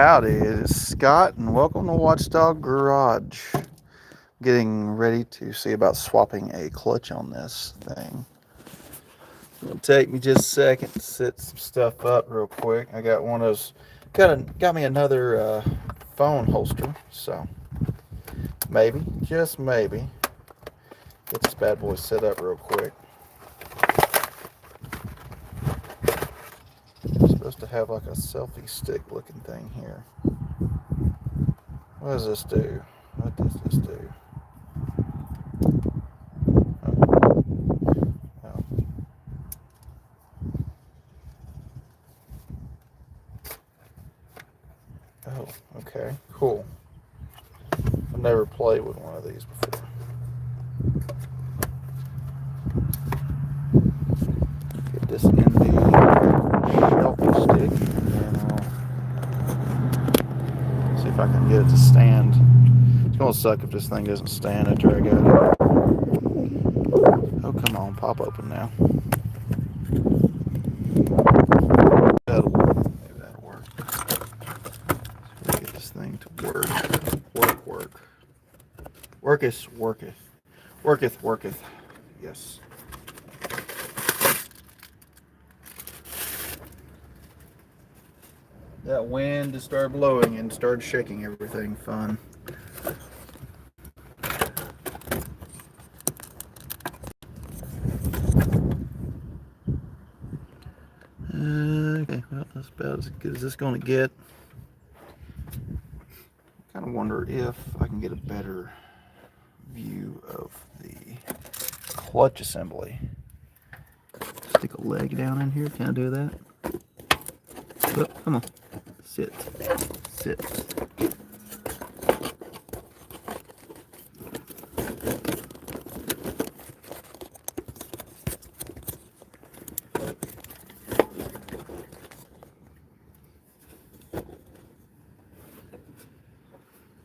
Howdy, it is Scott, and welcome to Watchdog Garage. Getting ready to see about swapping a clutch on this thing. It'll take me just a second to set some stuff up real quick. I got one of those, got me another phone holster, so maybe, just maybe, get this bad boy set up real quick. It's supposed to have like a selfie stick looking thing here. What does this do? What does this do? Oh. Oh, okay, cool. I've never played with one of these before. Get this in the shelfie stick, and I'll see if I can get it to stand. It's gonna suck if this thing doesn't stand after I got it. Oh, come on, pop open now. Maybe that'll work. So get this thing to work. Worketh. Yes. That wind just started blowing and started shaking everything. Fun. Okay, well, that's about as good as this going to get. Kind of wonder if I can get a better view of the clutch assembly. Stick a leg down in here. Can I do that? Oh, come on. Sit.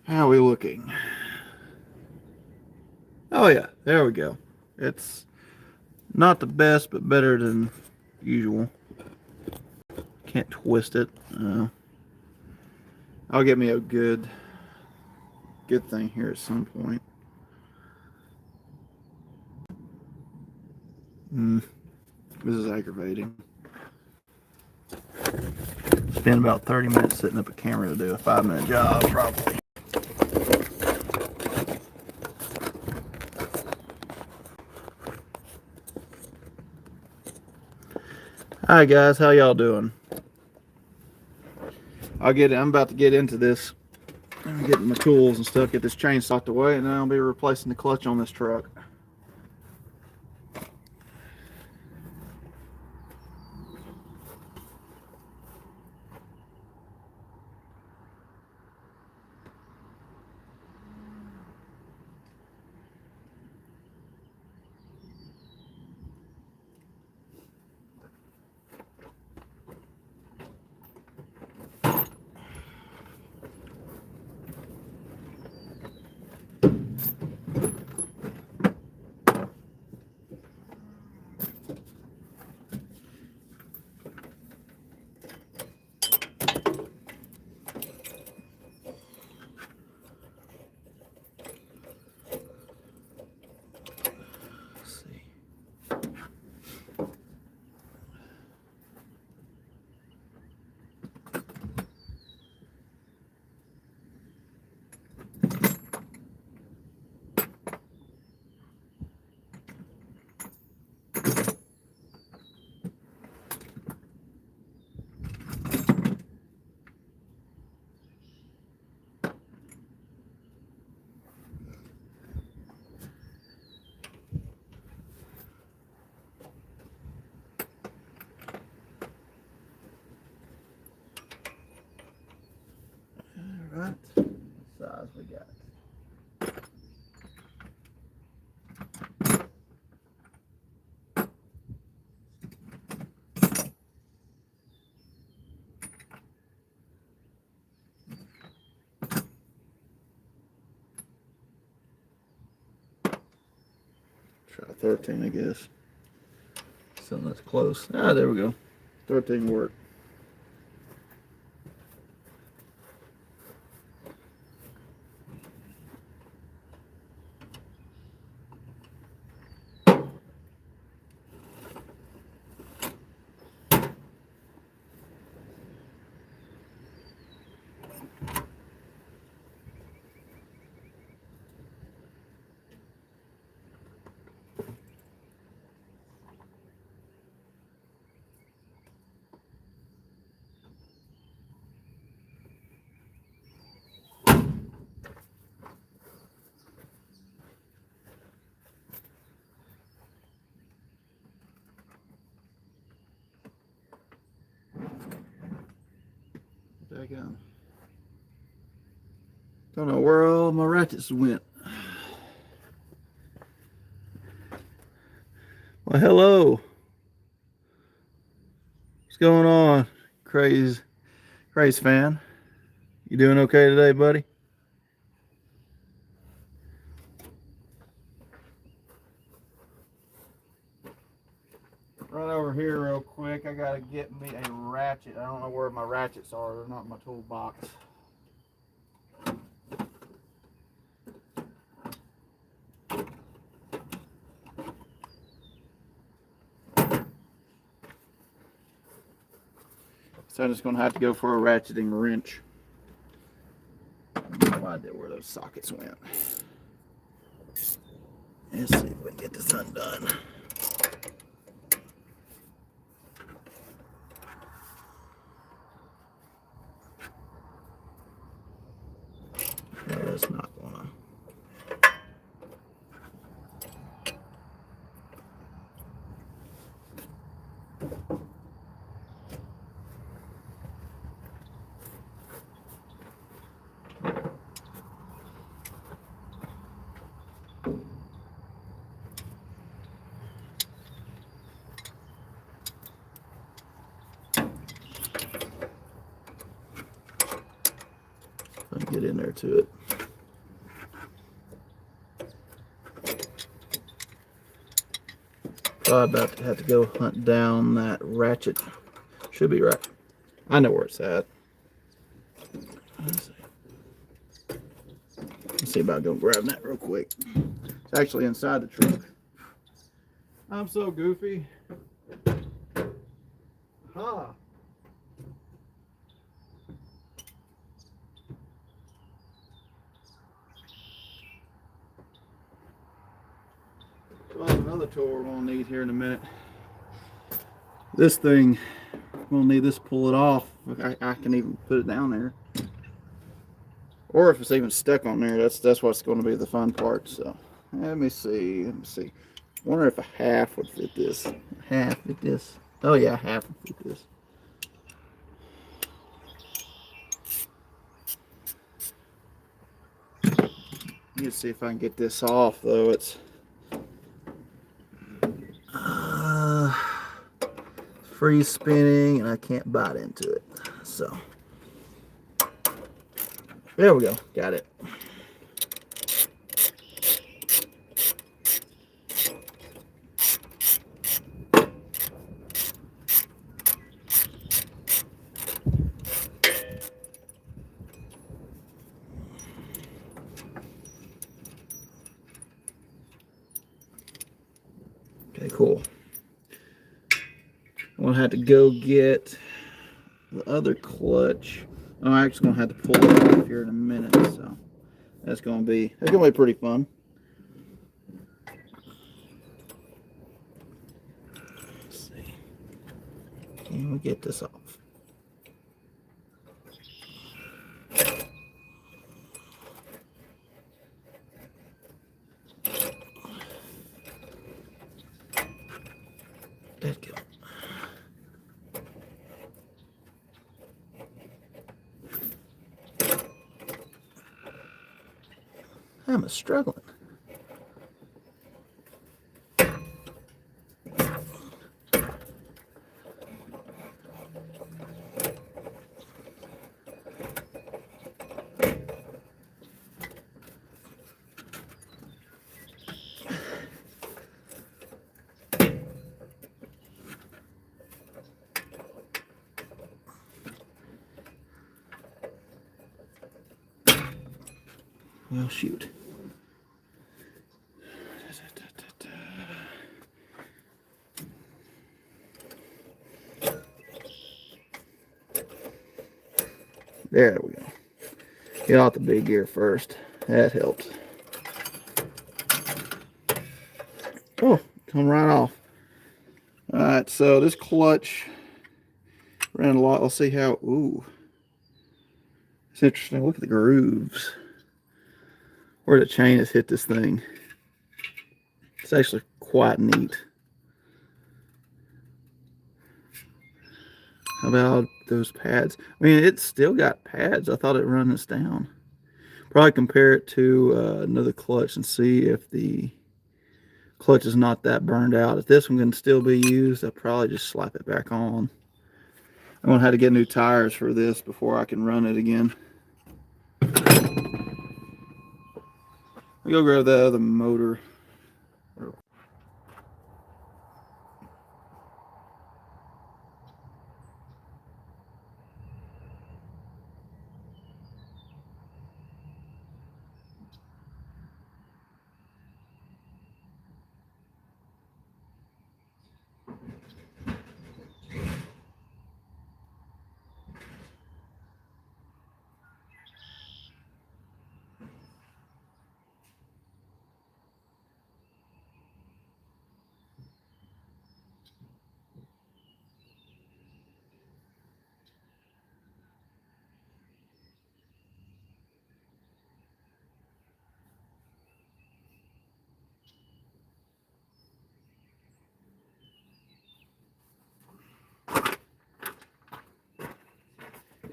How are we looking? Oh yeah, there we go. It's not the best, but better than usual. Can't twist it. I'll get me a good thing here at some point. This is aggravating. Spend about 30 minutes setting up a camera to do a 5-minute job, probably. Hi guys, how y'all doing? I'm about to get into this. I'm getting my tools and stuff, get this chain stocked away, and then I'll be replacing the clutch on this truck. Alright, size we got. Try 13, I guess. Something that's close. Ah, there we go. 13 work. they go? Don't know where all my ratchets went. Well, hello. What's going on, Craze fan? You doing okay today, buddy? Run over here real quick. I gotta get me a ratchet. I don't know where my ratchets are. They're not in my toolbox. So I'm just gonna have to go for a ratcheting wrench. I have no idea where those sockets went. Let's see if we can get this undone. No, that's not gonna. Get in there to it. Probably about to have to go hunt down that ratchet. Should be right. I know where it's at. Let's see about going grab that real quick. It's actually inside the truck. I'm so goofy. Huh. Well, another tool we're going to need here in a minute. This thing, we'll need this to pull it off. I can even put it down there. Or if it's even stuck on there, that's what's going to be the fun part. So, let me see. Wonder if a half would fit this. Half fit this. Oh yeah, half would fit this. Let's see if I can get this off though. It's free spinning and I can't bite into it. So there we go. Got it. Okay, cool. I'm gonna have to go get the other clutch. I'm actually gonna have to pull it off here in a minute, so that's gonna be pretty fun. Let's see. Can we get this off? There we go. I'm struggling. Well, shoot. There we go. Get out the big gear first. That helps. Oh, come right off. Alright, so this clutch ran a lot. Let's see how. Ooh. It's interesting. Look at the grooves where the chain has hit this thing. It's actually quite neat. How about those pads. I mean, it's still got pads. I thought it run this down. Probably compare it to another clutch and see if the clutch is not that burned out. If this one can still be used, I'll probably just slap it back on. I'm going to have to get new tires for this before I can run it again. I'll go grab that other motor.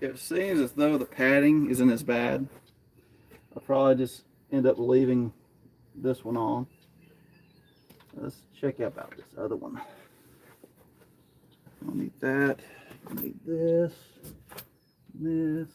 It seems as though the padding isn't as bad. I'll probably just end up leaving this one on. Let's check out this other one. I don't need that. I need this. This.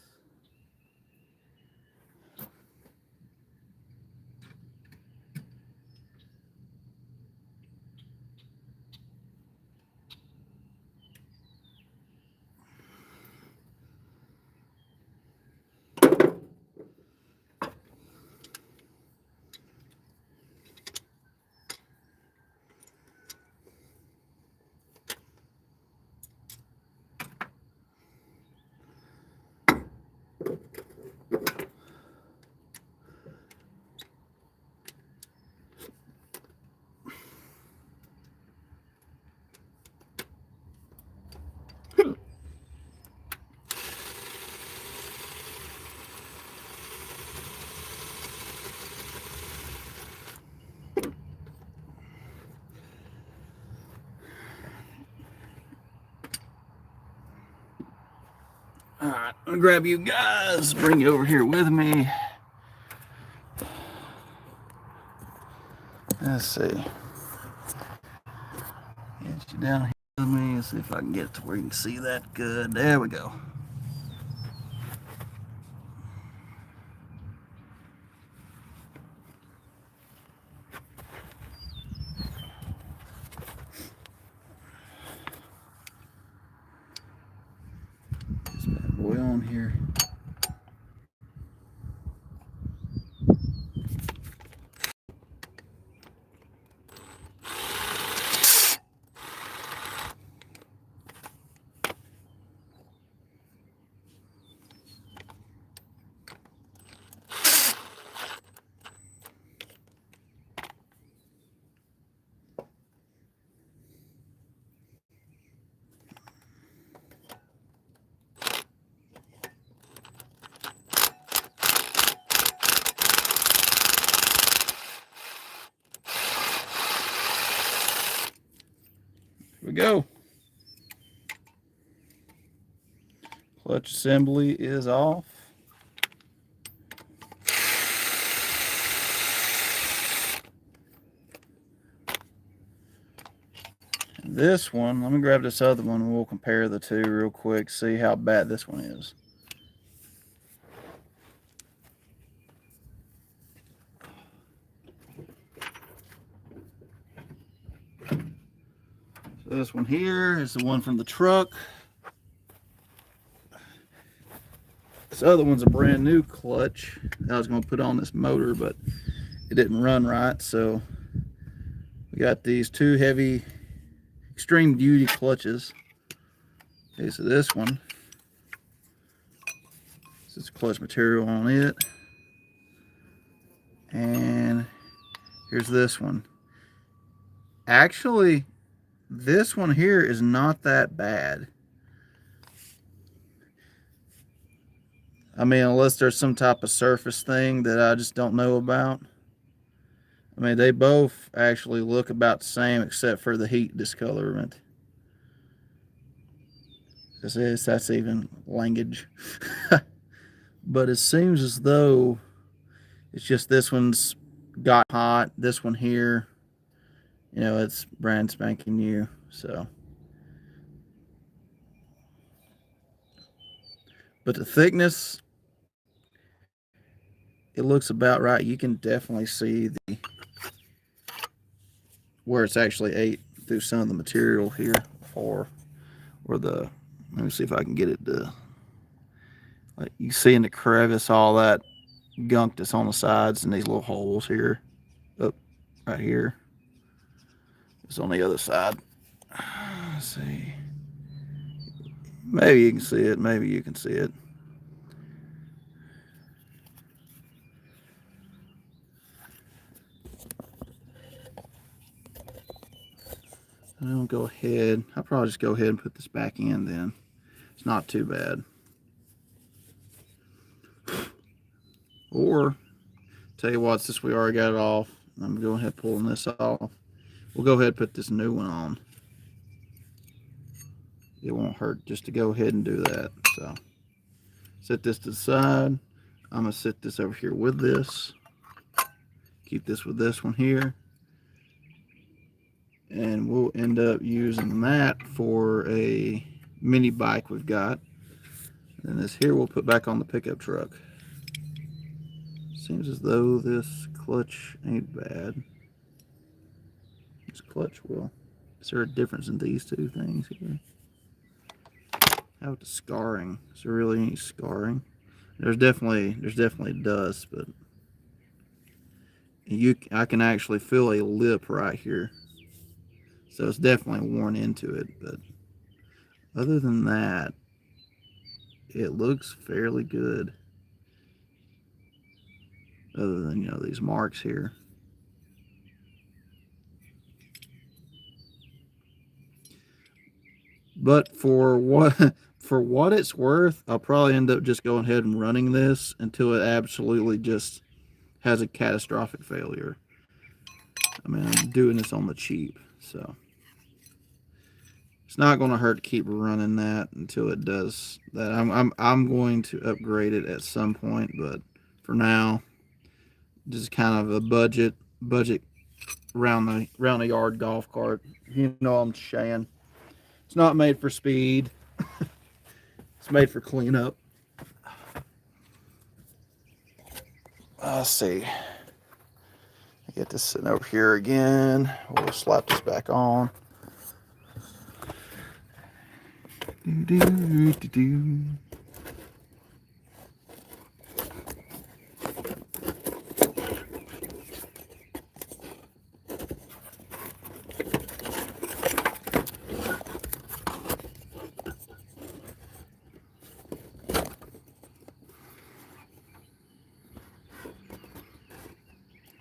Alright, I'm gonna grab you guys, bring you over here with me. Let's see. Get you down here with me and see if I can get it to where you can see that good. There we go. This bad boy on here. Here we go. Clutch assembly is off. This one, let me grab this other one and we'll compare the two real quick, see how bad this one is. So this one here is the one from the truck. This other one's a brand new clutch that I was going to put on this motor, but it didn't run right. So we got these two heavy extreme duty clutches. Okay, so this one, this is clutch material on it. And here's this one. Actually, this one here is not that bad. I mean, unless there's some type of surface thing that I just don't know about. I mean, they both actually look about the same except for the heat discolorment. That's even language. But it seems as though it's just this one's got hot. This one here, it's brand spanking new. So, but the thickness, it looks about right. You can definitely see where it's actually ate through some of the material here, or where the. Let me see if I can get it to. Like you see in the crevice all that gunk that's on the sides and these little holes here, up right here. It's on the other side. Let's see. Maybe you can see it. Maybe you can see it. I'll go ahead. I'll probably just go ahead and put this back in then. It's not too bad. Or, tell you what, since we already got it off, I'm going to go ahead pulling this off. We'll go ahead and put this new one on. It won't hurt just to go ahead and do that. So, set this to the side. I'm going to set this over here with this. Keep this with this one here. And we'll end up using that for a mini bike we've got. And this here we'll put back on the pickup truck. Seems as though this clutch ain't bad. This clutch will. Is there a difference in these two things here? How about the scarring? Is there really any scarring? There's definitely dust, but I can actually feel a lip right here. So it's definitely worn into it, but other than that, it looks fairly good. Other than, these marks here. But for what it's worth, I'll probably end up just going ahead and running this until it absolutely just has a catastrophic failure. I mean, I'm doing this on the cheap, so it's not going to hurt to keep running that until it does that. I'm going to upgrade it at some point, but for now, just kind of a budget round the yard golf cart. I'm saying. It's not made for speed. It's made for cleanup. Let's see. I get this sitting over here again. We'll slap this back on.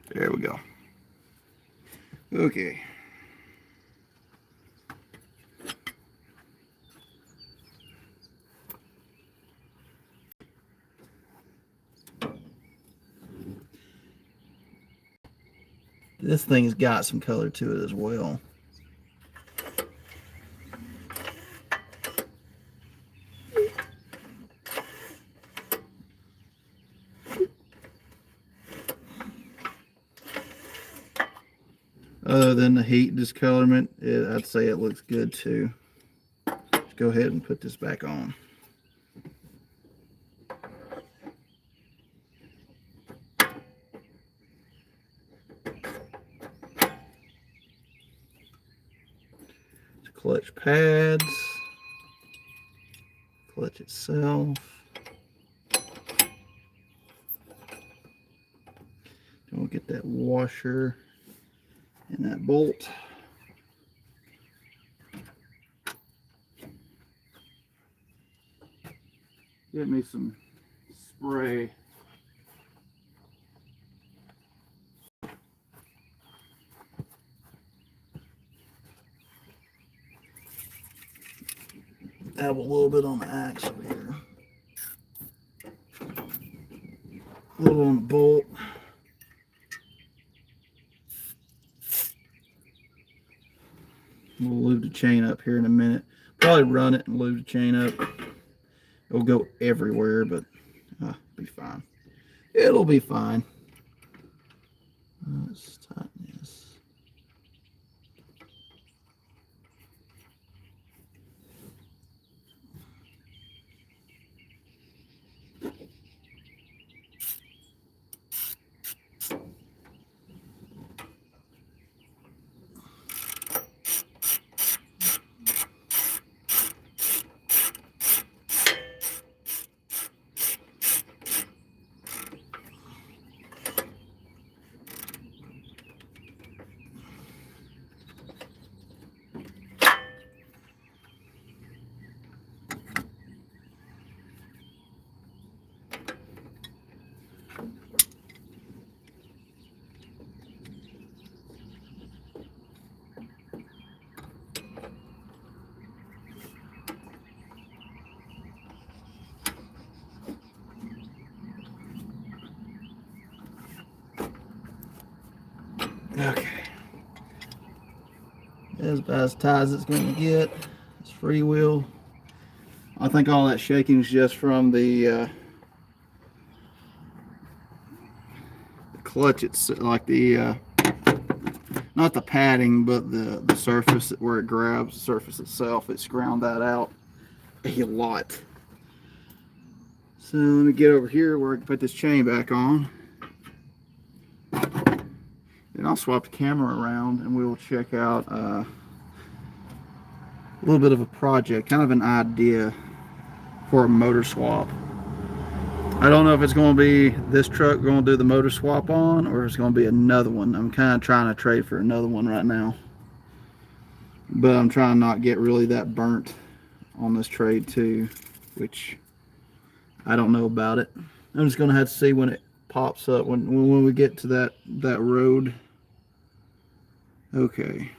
There we go. Okay. This thing's got some color to it as well. Other than the heat discolorment, I'd say it looks good too. Let's go ahead and put this back on. Clutch pads, clutch itself. Then we'll get that washer and that bolt. Give me some spray. Dab a little bit on the axle here. A little on the bolt. We'll lube the chain up here in a minute. Probably run it and lube the chain up. It'll go everywhere, but be fine. It'll be fine. Let's tighten this. Okay. That's about as tight as it's going to get. It's freewheel. I think all that shaking is just from the clutch. It's like the not the padding, but the surface where it grabs, the surface itself. It's ground that out a lot. So let me get over here where I can put this chain back on. Then I'll swap the camera around and we will check out a little bit of a project, kind of an idea for a motor swap. I don't know if it's going to be this truck going to do the motor swap on, or it's going to be another one. I'm kind of trying to trade for another one right now, but I'm trying to not get really that burnt on this trade too, which I don't know about it. I'm just going to have to see when it pops up, when we get to that road. Okay.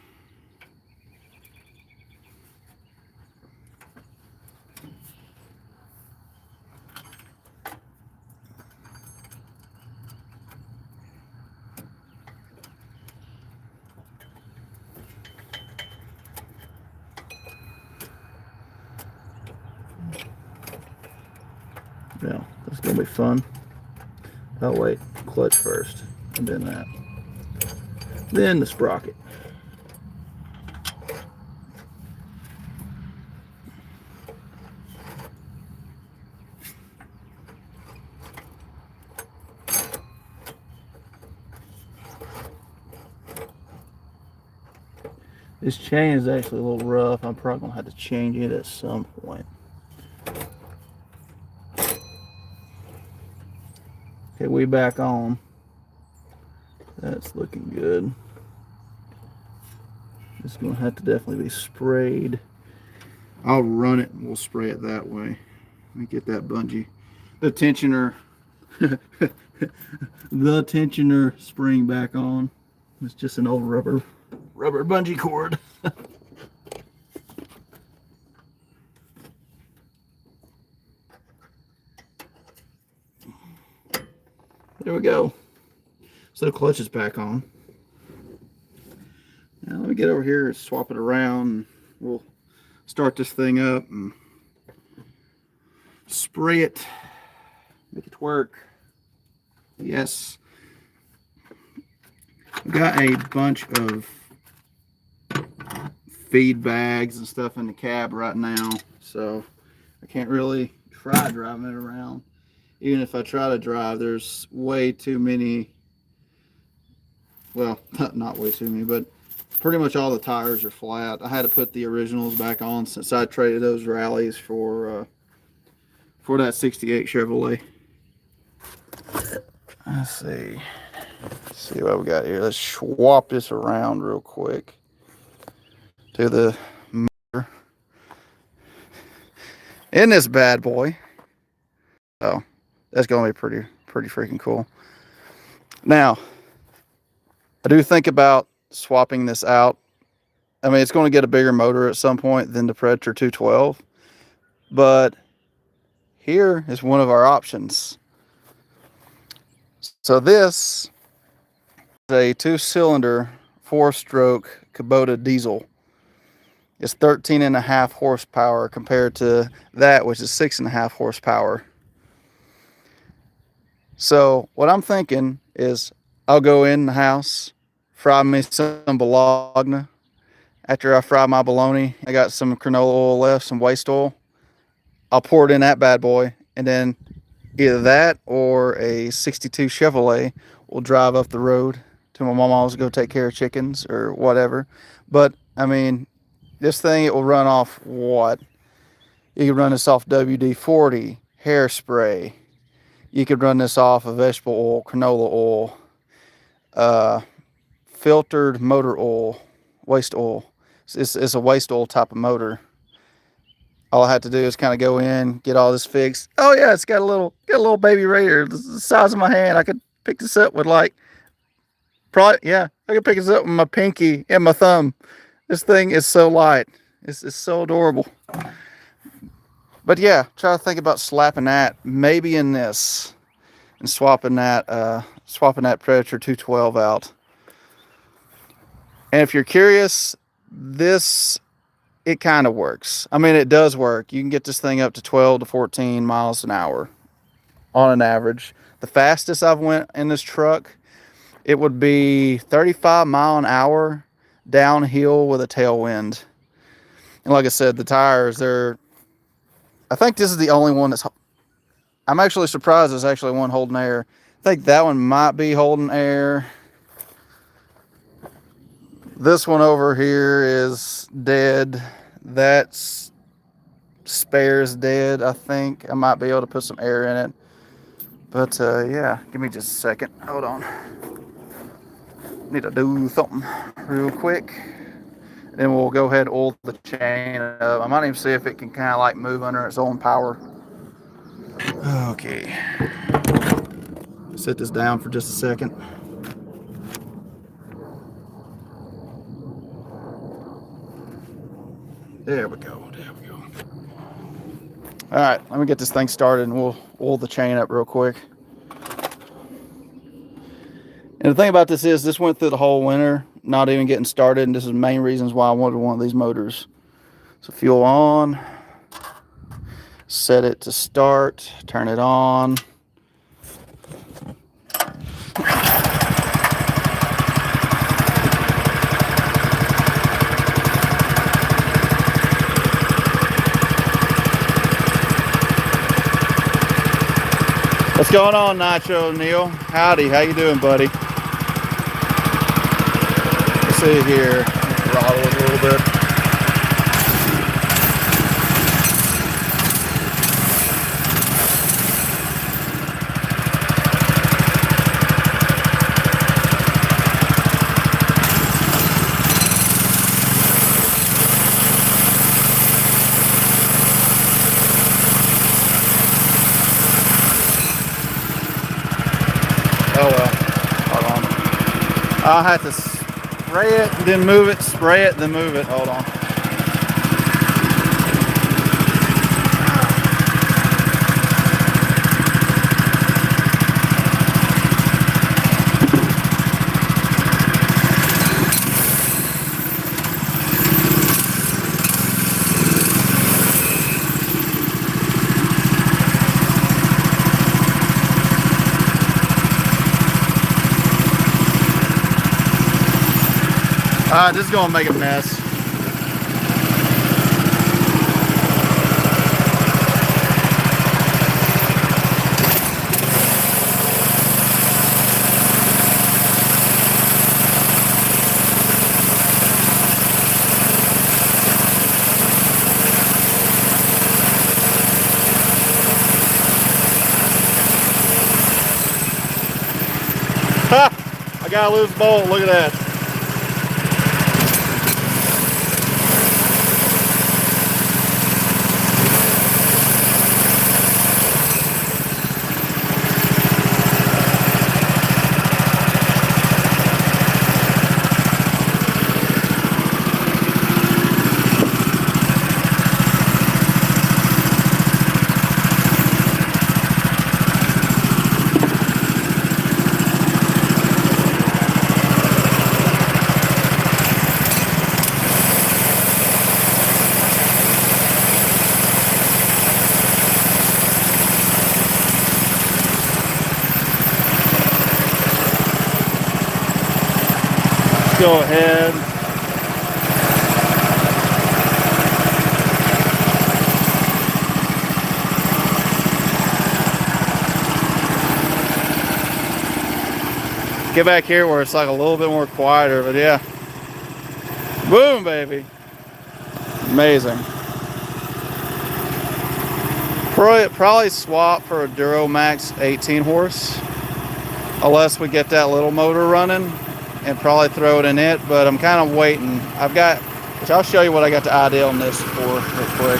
Yeah, that's gonna be fun. Oh wait, clutch first, and then that. Then the sprocket. This chain is actually a little rough. I'm probably gonna have to change it at some point. Okay, we back on. That's looking good. It's gonna have to definitely be sprayed. I'll run it and we'll spray it that way. Let me get that bungee. The tensioner the tensioner spring back on. It's just an old rubber bungee cord. There we go. So the clutch is back on. Now let me get over here and swap it around, and we'll start this thing up and spray it, make it work. Yes. I've got a bunch of feed bags and stuff in the cab right now, so I can't really try driving it around. Even if I try to drive, there's way too many, well, not way too many, but pretty much all the tires are flat. I had to put the originals back on since I traded those rallies for that 68 Chevrolet. Let's see what we got here. Let's swap this around real quick to the motor in this bad boy. So that's gonna be pretty freaking cool. Now, I do think about swapping this out. I mean, it's going to get a bigger motor at some point than the Predator 212, but here is one of our options. So this is a 2-cylinder 4-stroke Kubota diesel. It's 13.5 horsepower compared to that, which is 6.5 horsepower. So what I'm thinking is I'll go in the house, fry me some bologna. After I fry my bologna, I got some canola oil left, some waste oil. I'll pour it in that bad boy, and then either that or a 62 Chevrolet will drive up the road to my mama's to go take care of chickens or whatever. But I mean, this thing, it will run off what? You can run this off WD-40, hairspray. You could run this off of vegetable oil, canola oil, filtered motor oil, waste oil. It's a waste oil type of motor. All I had to do is kind of go in, get all this fixed. Oh yeah, it's got a little baby raider the size of my hand. I could pick this up with I could pick this up with my pinky and my thumb. This thing is so light. It's so adorable. But yeah, try to think about slapping that maybe in this and swapping that Predator 212 out. And if you're curious, it kind of works. I mean, it does work. You can get this thing up to 12 to 14 miles an hour on an average. The fastest I've went in this truck, it would be 35 mile an hour downhill with a tailwind. And like I said, the tires, I think this is the only one I'm actually surprised there's actually one holding air. I think that one might be holding air. This one over here is dead. That's spare's dead, I think. I might be able to put some air in it. But yeah, give me just a second. Hold on. Need to do something real quick. Then we'll go ahead and oil the chain up. I might even see if it can kind of like move under its own power. Okay. Set this down for just a second. There we go. All right, let me get this thing started and we'll oil the chain up real quick. And the thing about this went through the whole winter, not even getting started, and this is the main reasons why I wanted one of these motors. So fuel on, set it to start, turn it on. What's going on, Nitro Neil? Howdy, how you doing, buddy? Let's see here. Throttle it a little bit. Oh well, hold on. I'll have to spray it, then move it, spray it, then move it. Hold on. This is gonna make a mess. Ha! I got a loose bolt, look at that. Let's go ahead. Get back here where it's like a little bit more quieter, but yeah. Boom, baby. Amazing. Probably swap for a Duramax 18 horse, unless we get that little motor running, and probably throw it in it, but I'm kind of waiting. Which I'll show you what I got the idea on this for real quick.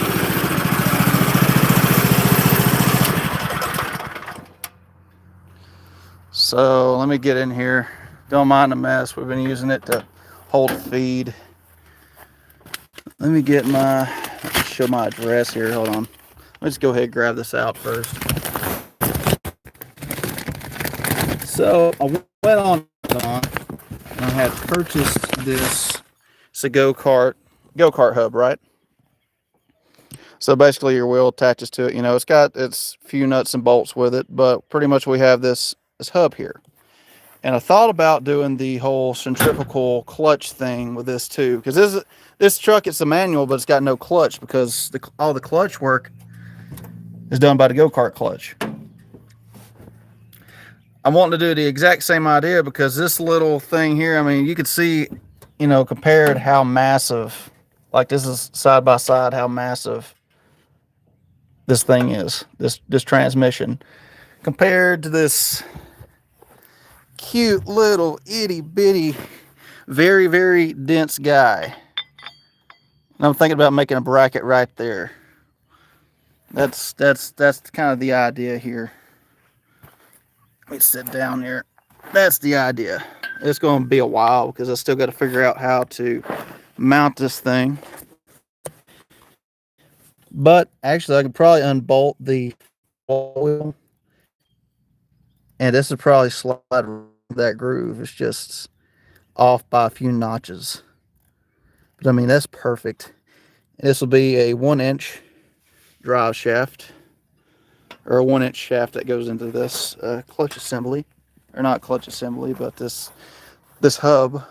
So let me get in here. Don't mind the mess. We've been using it to hold feed. Let me get show my address here. Hold on. Let's go ahead and grab this out first. So I went on Amazon and I had purchased this. It's a go-kart hub, right? So basically your wheel attaches to it. You know, it's got its few nuts and bolts with it, but pretty much we have this hub here. And I thought about doing the whole centrifugal clutch thing with this too, because this truck, it's a manual, but it's got no clutch because all the clutch work is done by the go-kart clutch. I'm wanting to do the exact same idea because this little thing here, I mean, you could see, you know, compared how massive, like this is side by side, how massive this thing is, this transmission, compared to this cute little itty bitty, very, very dense guy. And I'm thinking about making a bracket right there. That's kind of the idea here. Let me sit down here. That's the idea. It's going to be a while because I still got to figure out how to mount this thing. But actually, I could probably unbolt the wheel, and this would probably slide that groove. It's just off by a few notches. But I mean, that's perfect. This will be a 1-inch drive shaft, or a 1-inch shaft that goes into this clutch assembly, or not clutch assembly, but this hub.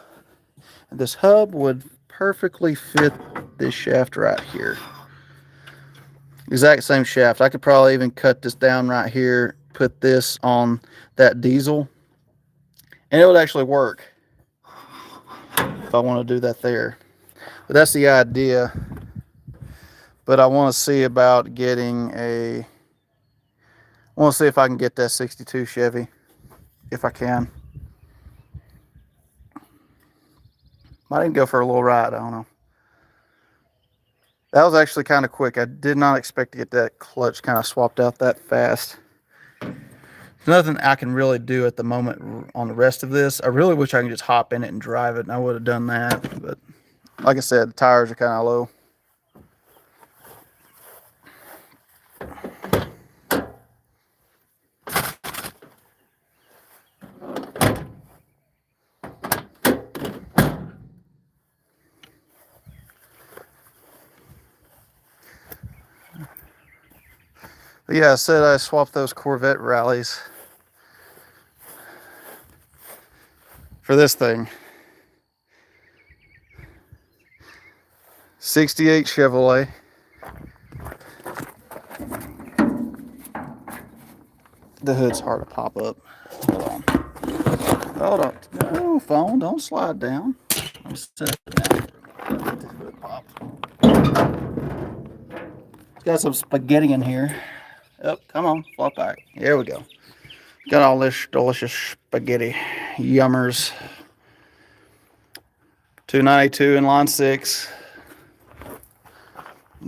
And this hub would perfectly fit this shaft right here. Exact same shaft. I could probably even cut this down right here, put this on that diesel, and it would actually work if I want to do that there. But that's the idea. But I want to see about getting I want to see if I can get that 62 Chevy, if I can. Might even go for a little ride, I don't know. That was actually kind of quick. I did not expect to get that clutch kind of swapped out that fast. There's nothing I can really do at the moment on the rest of this. I really wish I could just hop in it and drive it, and I would have done that. But like I said, the tires are kind of low. But yeah, I said I swapped those Corvette rallies for this thing. 68 Chevrolet. The hood's hard to pop up. Hold on. Hold on. No, phone, don't slide down. I'm sitting down. Get the hood popped. It's got some spaghetti in here. Oh, come on, flop back. Here we go. Got all this delicious spaghetti. Yummers. 292 in line 6.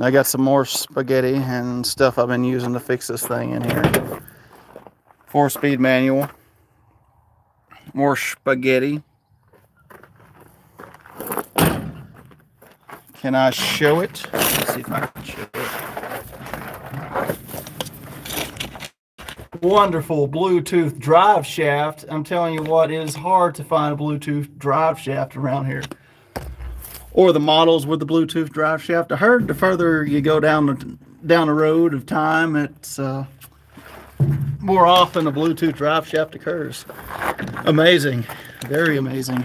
I got some more spaghetti and stuff I've been using to fix this thing in here. 4-speed manual. More spaghetti. Can I show it? Let's see if I can show it. Wonderful Bluetooth drive shaft. I'm telling you what, it is hard to find a Bluetooth drive shaft around here. Or the models with the Bluetooth drive shaft. I heard the further you go down the road of time, it's more often a Bluetooth drive shaft occurs. Amazing. Very amazing.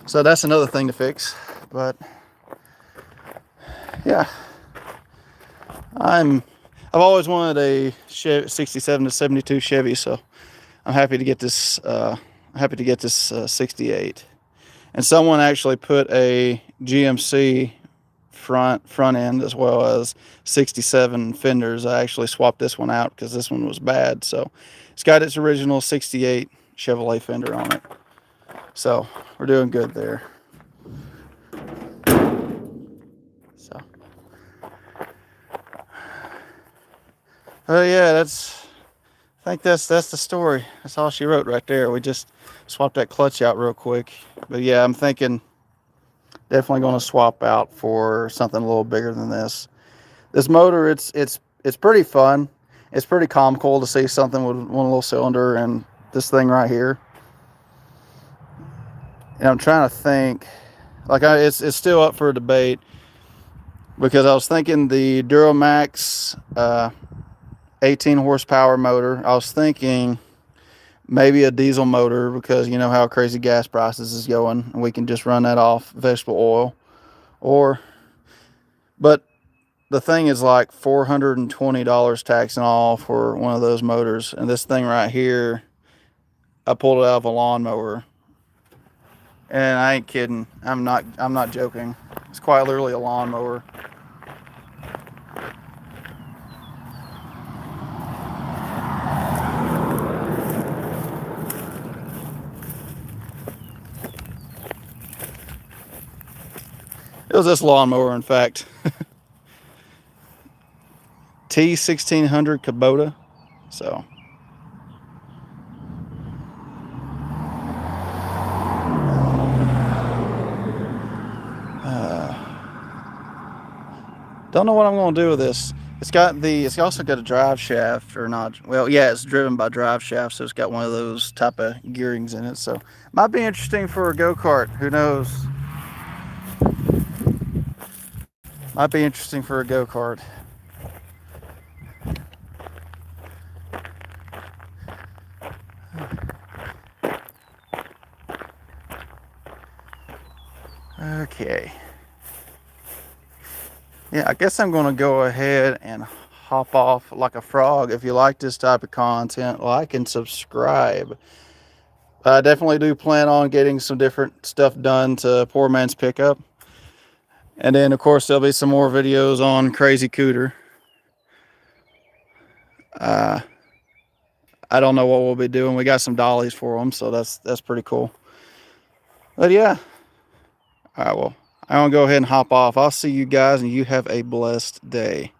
So that's another thing to fix. But yeah, I've always wanted a 67 to 72 Chevy, so I'm happy to get this. Happy to get this 68. And someone actually put a GMC front end as well as 67 fenders. I actually swapped this one out because this one was bad. So it's got its original 68 Chevrolet fender on it. So we're doing good there. So, yeah, I think that's the story. That's all she wrote right there. We just swapped that clutch out real quick. But yeah, I'm thinking definitely going to swap out for something a little bigger than this. This motor, it's pretty fun. It's pretty comical to see something with one little cylinder and this thing right here. And I'm trying to think, like it's still up for debate because I was thinking the Duramax 18 horsepower motor. I was thinking maybe a diesel motor because you know how crazy gas prices is going, and we can just run that off vegetable oil. But the thing is like $420 tax and all for one of those motors, and this thing right here, I pulled it out of a lawnmower, and I ain't kidding. I'm not joking. It's quite literally a lawnmower. It was this lawnmower, in fact. T1600 Kubota. So don't know what I'm going to do with this. It's also got a drive shaft, or not. Well, yeah, it's driven by drive shaft, so it's got one of those type of gearings in it. So might be interesting for a go-kart. Who knows? Might be interesting for a go-kart. Okay. Yeah, I guess I'm going to go ahead and hop off like a frog. If you like this type of content, like and subscribe. I definitely do plan on getting some different stuff done to Poor Man's Pickup. And then, of course, there'll be some more videos on Crazy Cooter. I don't know what we'll be doing. We got some dollies for them, so that's pretty cool. But yeah. All right, well, I'm going to go ahead and hop off. I'll see you guys, and you have a blessed day.